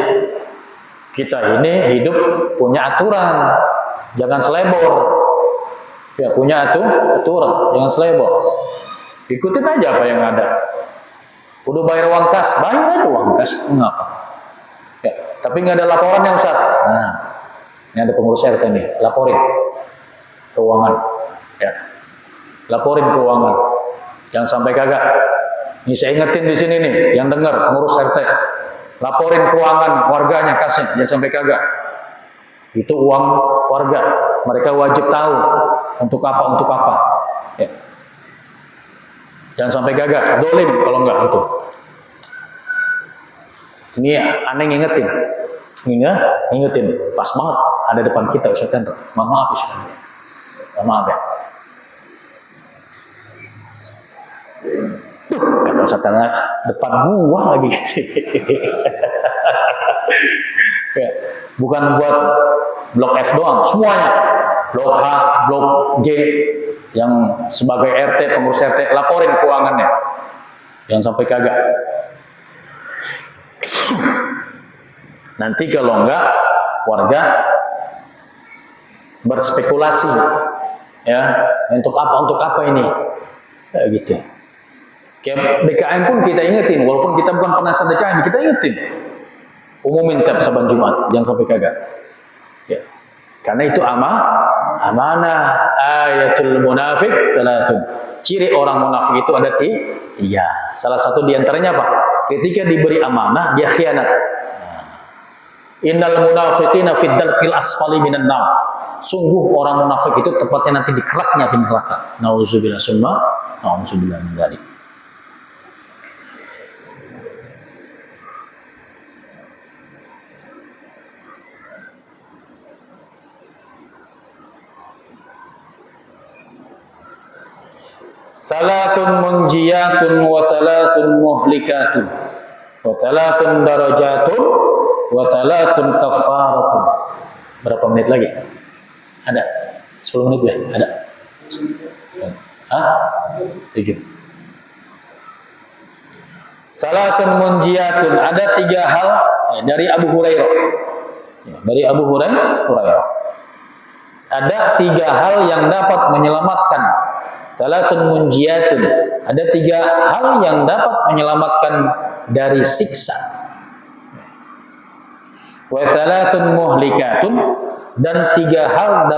Kita ini hidup punya aturan, jangan selebor. Ya, punya aturan, jangan selebor. Ikutin aja apa yang ada. Udah bayar uang kas, bayar aja uang kas, mengapa? Ya, tapi nggak ada laporan yang Ustaz. Nah, ini ada pengurus RT nih, laporin keuangan, ya, laporin keuangan, jangan sampai kagak. Ini saya ingetin di sini nih, yang dengar pengurus RT, laporin keuangan warganya, kasih, jangan sampai kagak. Itu uang warga, mereka wajib tahu untuk apa. Ya. Jangan sampai gagah, dolim kalau enggak antum. Ini aneh ngingetin, pas banget ada depan kita Ustaz Chandra. Maaf Ustaz. Maaf ya. Kata Ustaz Chandra depan gua lagi. Ya. Bukan buat blok F doang, semuanya. Blok H, blok G, yang sebagai RT, pengurus RT, laporin keuangannya. Jangan sampai kagak. Nanti kalau enggak, warga berspekulasi, ya, untuk apa ini, kayak gitu. Kayak DKM pun kita ingetin, walaupun kita bukan penasihat DKM, kita ingetin, umumin tiap saban Jumat, jangan sampai kagak. Ya. Karena itu amanah. Ayatul munafik thalathun. Ciri orang munafik itu ada tiga. Salah satu diantaranya apa? Ketika diberi amanah, dia khianat. Innal munafiqina fid darkil asfali minan nar. Sungguh orang munafik itu tepatnya nanti di keraknya di neraka. Nauzubillah summa nauzubillah min dzalik. Salatun munjiyatun wa salatun muhlikatun wa salatun darajatun wa salatun kafaratun. Berapa menit lagi? Ada 10 menit ya? Ada? 7. Salatun munjiyatun, ada 3 hal dari Abu Hurairah. Dari Abu Hurairah. Ada 3 hal yang dapat menyelamatkan. Salatun munjiyatun, ada 3 hal yang dapat menyelamatkan dari siksa. Wa salatun muhlikatun, dan 3 hal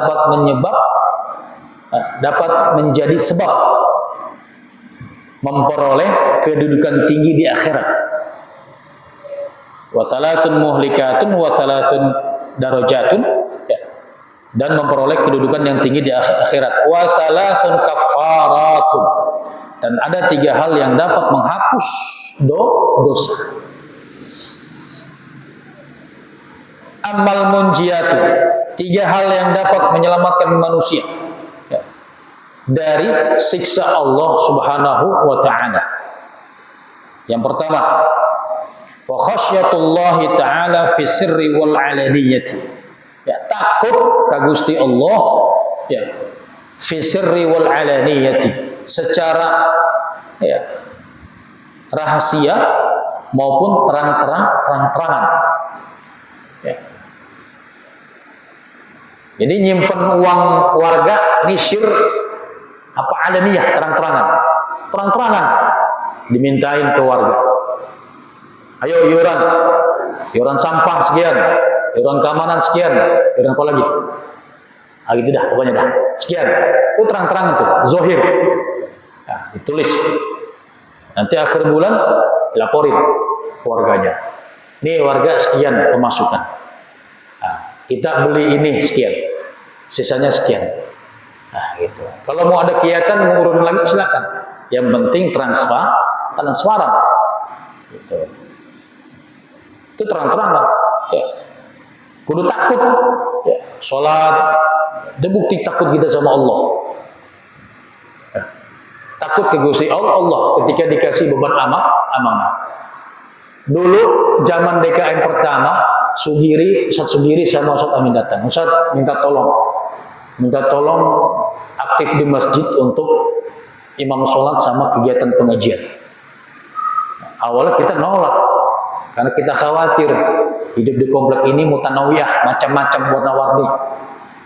dapat menjadi sebab memperoleh kedudukan tinggi di akhirat. Wa salatun muhlikatun wa salatun darajatun, dan memperoleh kedudukan yang tinggi di akhirat. Wa salatun kafaratun, dan ada 3 hal yang dapat menghapus dosa. Amal munjiyatu, 3 hal yang dapat menyelamatkan manusia ya, dari siksa Allah Subhanahu wa taala. Yang pertama, wa khasyatullahi ta'ala fi sirri wal alaniyati. Ya, takut ka Gusti Allah ya, fi sirri wal alaniyati, secara ya, rahasia maupun terang-terangan. Ya. Jadi nyimpen uang warga ini syir apa alaniyah, terang-terangan dimintain ke warga. Ayo iuran sampah sekian, iuran keamanan sekian, iuran apa lagi? Ah gitu dah, pokoknya dah. Sekian. Itu terang-terangan tuh, zahir. Nah, ditulis. Nanti akhir bulan laporin ke warganya. Nih warga sekian pemasukan. Nah, kita beli ini sekian. Sisanya sekian. Nah, gitu. Kalau mau ada kegiatan mau urun lagi silakan. Yang penting transparan. Gitu. Itu terang-terangan. Ya. Kudu takut. Ya. Sholat. Ada bukti takut kita sama Allah. Ya. Takut ke Gusti Allah ketika dikasih beban amanah. Dulu zaman DKM pertama, Ustaz Sugiri sama Ustaz Amin datang. Ustaz minta tolong aktif di masjid untuk imam sholat sama kegiatan pengajian. Awalnya kita nolak karena kita khawatir hidup di komplek ini mutanawiyah, macam-macam warna-warni.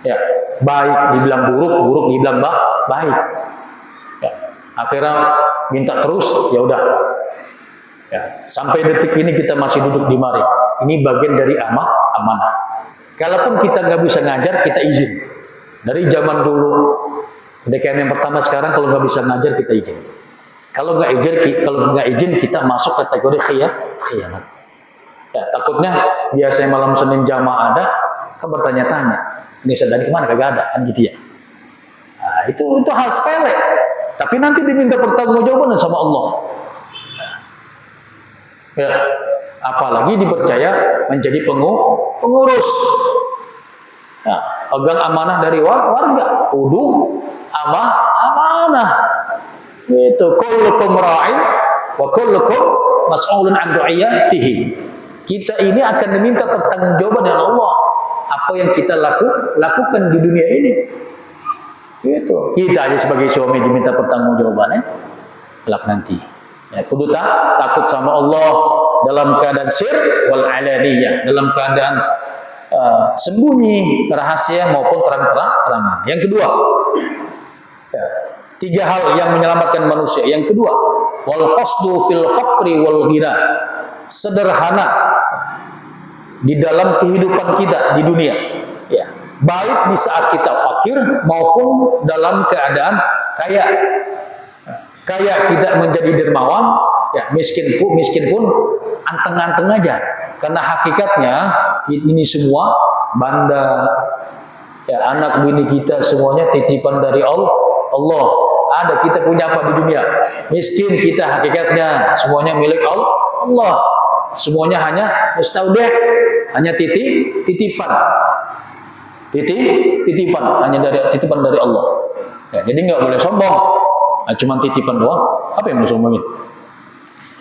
Ya, baik dibilang buruk dibilang baik. Ya, akhirnya minta terus, ya udah. Ya, sampai detik ini kita masih duduk di mari. Ini bagian dari amanah. Kalaupun kita nggak bisa ngajar, kita izin. Dari zaman dulu, DKM yang pertama sekarang kalau nggak bisa ngajar kita izin. Kalau nggak izin kita masuk kategori khianat. Ya, takutnya biasanya malam Senin jamaah ada, kan bertanya-tanya, ini sedang kemana, kagak ada, kan gitu ya. Nah, itu hal sepele. Tapi nanti diminta pertanggungjawaban sama Allah. Ya, apalagi dipercaya menjadi pengurus. Ya, pegang amanah dari warga, kudu amanah. Itu kullukum ra'in wa kullukum mas'ulun 'an ra'iyatihi. Kita ini akan diminta pertanggungjawaban dari Allah apa yang kita lakukan di dunia ini. Gitu. Kita aja sebagai suami diminta pertanggungjawabannya kelak nanti. Ya, kudu takut sama Allah dalam keadaan sir wal alaniyah, dalam keadaan sembunyi, rahasia maupun terang-terangan. Yang kedua, ya, 3 hal yang menyelamatkan manusia. Yang kedua, wal qasdu fil faqri wal ghina. Sederhana di dalam kehidupan kita di dunia. Ya, baik di saat kita fakir maupun dalam keadaan kaya. Kaya tidak menjadi dermawan, ya, miskin pun anteng-anteng aja. Karena hakikatnya ini semua banda, ya, anak bini kita semuanya titipan dari Allah. Ada kita punya apa di dunia? Miskin kita hakikatnya semuanya milik Allah. Semuanya hanya mustaudeh, hanya titipan. Titipan hanya titipan dari Allah. Ya, jadi nggak boleh sombong. Nah, cuma titipan doang, apa yang mau sombongin?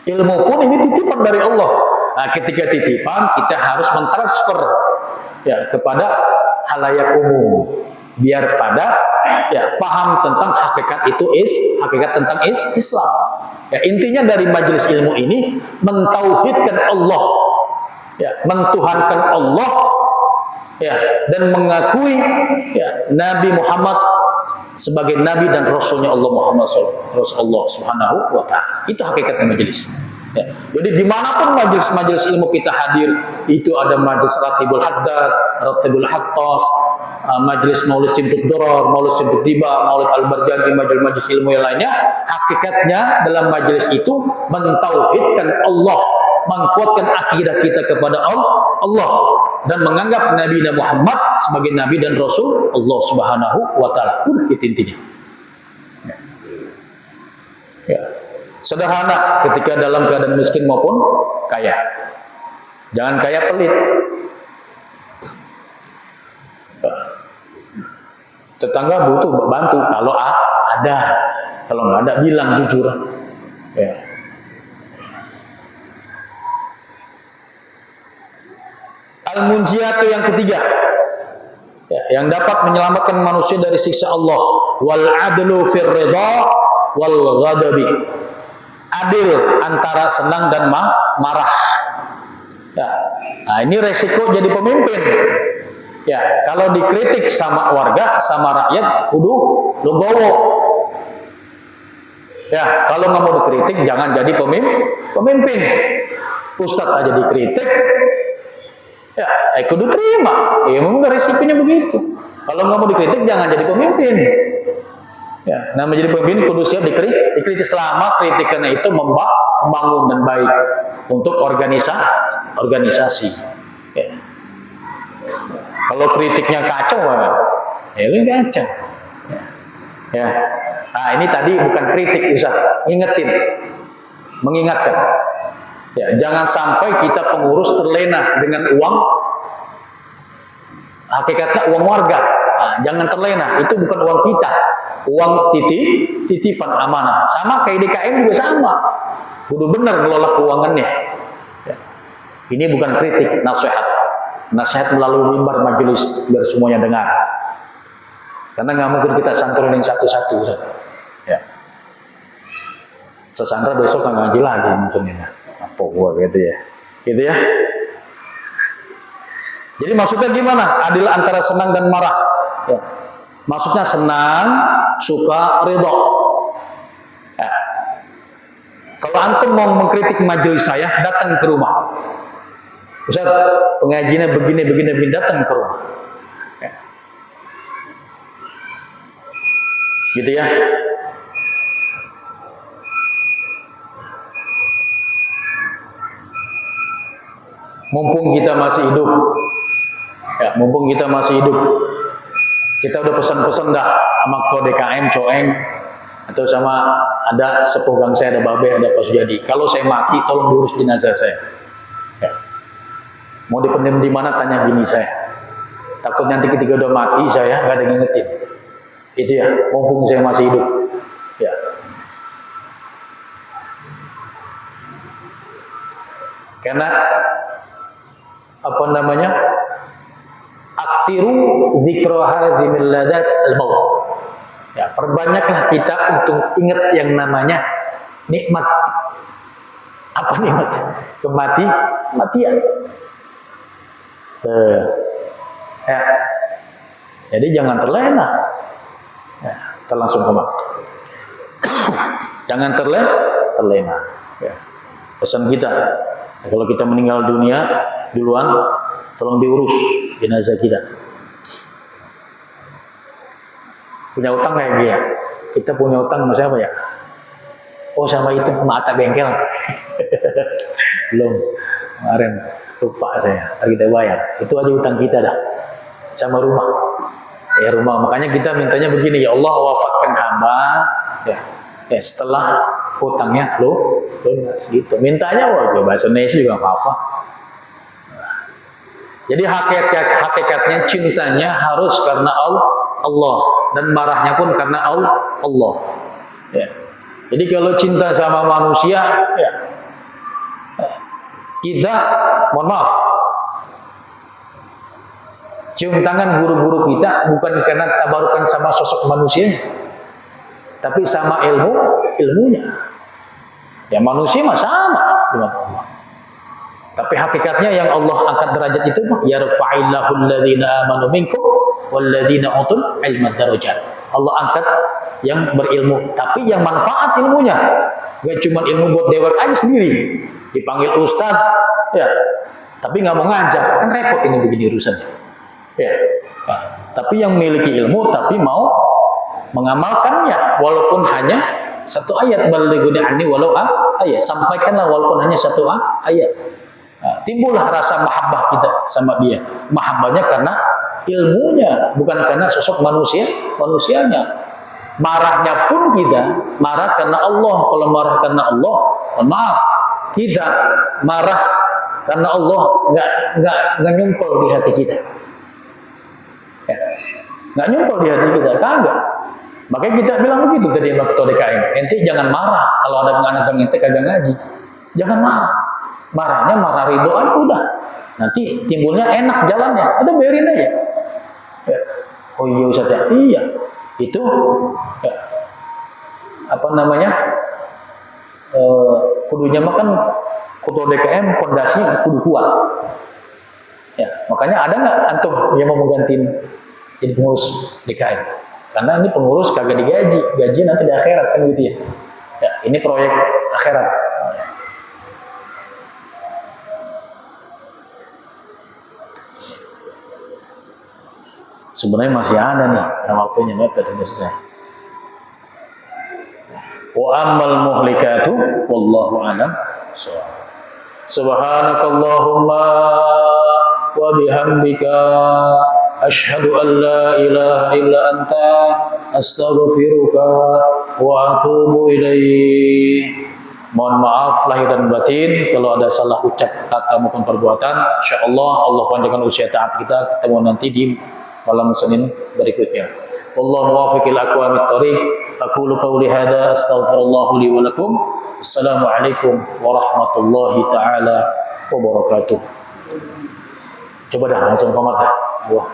Ilmu pun ini titipan dari Allah. Nah, ketika titipan kita harus mentransfer ya kepada halayak umum, biar pada ya paham tentang hakikat tentang Islam. Ya, intinya dari majelis ilmu ini mentauhidkan Allah, ya, mentuhankan Allah, ya, dan mengakui ya Nabi Muhammad sebagai Nabi dan Rasulnya Allah Muhammad Rasulullah Subhanahu wa Ta'ala. Itu hakikatnya majelis. Ya. Jadi dimanapun majelis ilmu kita hadir, itu ada majelis Ratibul Haddad, Ratibul Hattas, majelis Maulid Simtud Doror, Maulid Simtud Diba, Maulid Al-Barjanji, majelis ilmu yang lainnya. Hakikatnya dalam majelis itu mentauhidkan Allah, menguatkan akidah kita kepada Allah dan menganggap Nabi Muhammad sebagai Nabi dan Rasul Allah Subhanahu wa Ta'ala. Itu intinya. Ya. Sederhana ketika dalam keadaan miskin maupun kaya. Jangan kaya pelit. Tetangga butuh bantu kalau ada, kalau nggak ada bilang jujur. Ya. Al-munjiyatu yang ketiga, ya, yang dapat menyelamatkan manusia dari siksa Allah, wal adlu fir ridha wal ghadabi, adil antara senang dan marah. Ya. Nah, ini resiko jadi pemimpin. Ya, kalau dikritik sama warga, sama rakyat, kudu legowo. Ya, kalau nggak mau dikritik, jangan jadi pemimpin. Ustadz aja dikritik, ya, kudu terima. Ya, memang resikonya begitu. Kalau nggak mau dikritik, jangan jadi pemimpin. Ya, nah menjadi pemimpin kudu siap dikritik selama kritikannya itu membangun dan baik untuk organisasi. Ya. Kalau kritiknya kacau, ya ini kacau. Ya. Nah ini tadi bukan kritik, Ustaz, mengingatkan. Ya, jangan sampai kita pengurus terlena dengan uang, hakikatnya uang warga. Nah, jangan terlena, itu bukan uang kita, uang titipan amanah. Sama kayak DKM juga sama, kudu benar ngelola keuangannya. Ya. Ini bukan kritik, nasihat melalui mimbar majelis biar semuanya dengar. Karena nggak mungkin kita santunin satu-satu. Ya. Sesandra besok nggak ngaji lagi mungkin. Apa gua gitu ya. Gitu ya. Jadi maksudnya gimana? Adil antara senang dan marah. Ya. Maksudnya senang, suka, ridho. Ya. Kalau antum mau mengkritik majelis saya, datang ke rumah. Ustaz, pengajiannya begini, datang ke rumah. Ya. Gitu ya. Mumpung kita masih hidup. Ya, mumpung kita masih hidup. Kita udah pesan-pesan dah sama ketua DKM, Coeng, atau sama ada sepuh gang saya, ada Babe, ada Pak Sujadi. Kalau saya mati, tolong diurus jenazah saya. Ya. Mau dipendam di mana, tanya bini saya. Takut nanti ketika udah mati saya nggak ada yang ngingetin. Itu ya, mumpung saya masih hidup. Ya. Karena apa namanya? Aksiru dzikra hadzimil ladat al-maut. Ya, perbanyaklah kita untuk ingat yang namanya nikmat. Apa nikmat? Kematian. Ya. Jadi jangan terlena. Ya, kita langsung koma. Jangan terlena. Ya. Pesan kita, kalau kita meninggal dunia duluan, tolong diurus jenazah kita. Punya utang kayak dia. Kita punya utang sama siapa ya? Oh sama itu, sama Atta Bengkel. Belum. Kemarin lupa saya. Ntar kita bayar. Itu aja utang kita dah. Sama rumah. Ya rumah. Makanya kita mintanya begini. Ya Allah wafatkan hamba. Ya setelah hutangnya lunas gitu. Mintanya bahasa Indonesia juga apa-apa. Jadi hakikatnya cintanya harus karena Allah dan marahnya pun karena Allah. Ya. Jadi kalau cinta sama manusia, ya, kita, mohon maaf, cium tangan guru-guru kita bukan karena tabarukan sama sosok manusia, tapi sama ilmunya. Ya manusia mah sama dengan Allah. Tapi hakikatnya yang Allah angkat derajat itu yarfa'illahu alladhina amanu minkum walladzina utul ilma darajat. Allah angkat yang berilmu, tapi yang manfaat ilmunya. Gak cuma ilmu buat dewek aja sendiri. Dipanggil ustaz, ya. Tapi nggak mau ngajar, kan repot ini begini urusannya. Ya. Nah, tapi yang memiliki ilmu tapi mau mengamalkannya walaupun hanya satu ayat, balighuni anni walau ayat, sampaikanlah walaupun hanya satu ayat. Nah, timbullah rasa mahabbah kita sama dia. Mahabbahnya karena ilmunya, bukan karena sosok manusianya. Marahnya pun kita marah karena Allah. Kalau marah karena Allah, maaf, kita marah karena Allah nggak nyumpel di hati kita. Ya. Nggak nyumpel di hati kita, kagak. Makanya kita bilang begitu tadi sama ketua DKM, ente jangan marah kalau ada anak ente kagak ngaji. Jangan marah. Marahnya marah ridhoan udah. Nanti timbulnya enak jalannya, ada biarin aja. Ya. Oh iya Ustaz ya, iya. Itu ya, apa namanya? Kudunya makan ketua DKM pondasinya kudu kuat. Ya, makanya ada nggak antum yang mau menggantiin jadi pengurus DKM? Karena ini pengurus kagak digaji, gaji nanti di akhirat kan gitu ya. Ya, ini proyek akhirat. Sebenarnya masih ada nih, waktunya mepet udah selesai. Wa ammal muhlikatu wallahu a'lam. Subhanakallahumma wa bihamdika asyhadu an la ilaha illa anta astaghfiruka wa atubu ilaik. Mohon maaf lahir dan batin kalau ada salah ucap kata maupun perbuatan. Insyaallah Allah panjangkan usia taat kita. Ketemu nanti di malam Senin berikutnya. Wallahu muwaffiqil aqwamit thoriq. Aqulu qawli hadza astaghfirullah li wa lakum. Assalamualaikum warahmatullahi taala wabarakatuh. Coba dah langsung komat dah. Wah.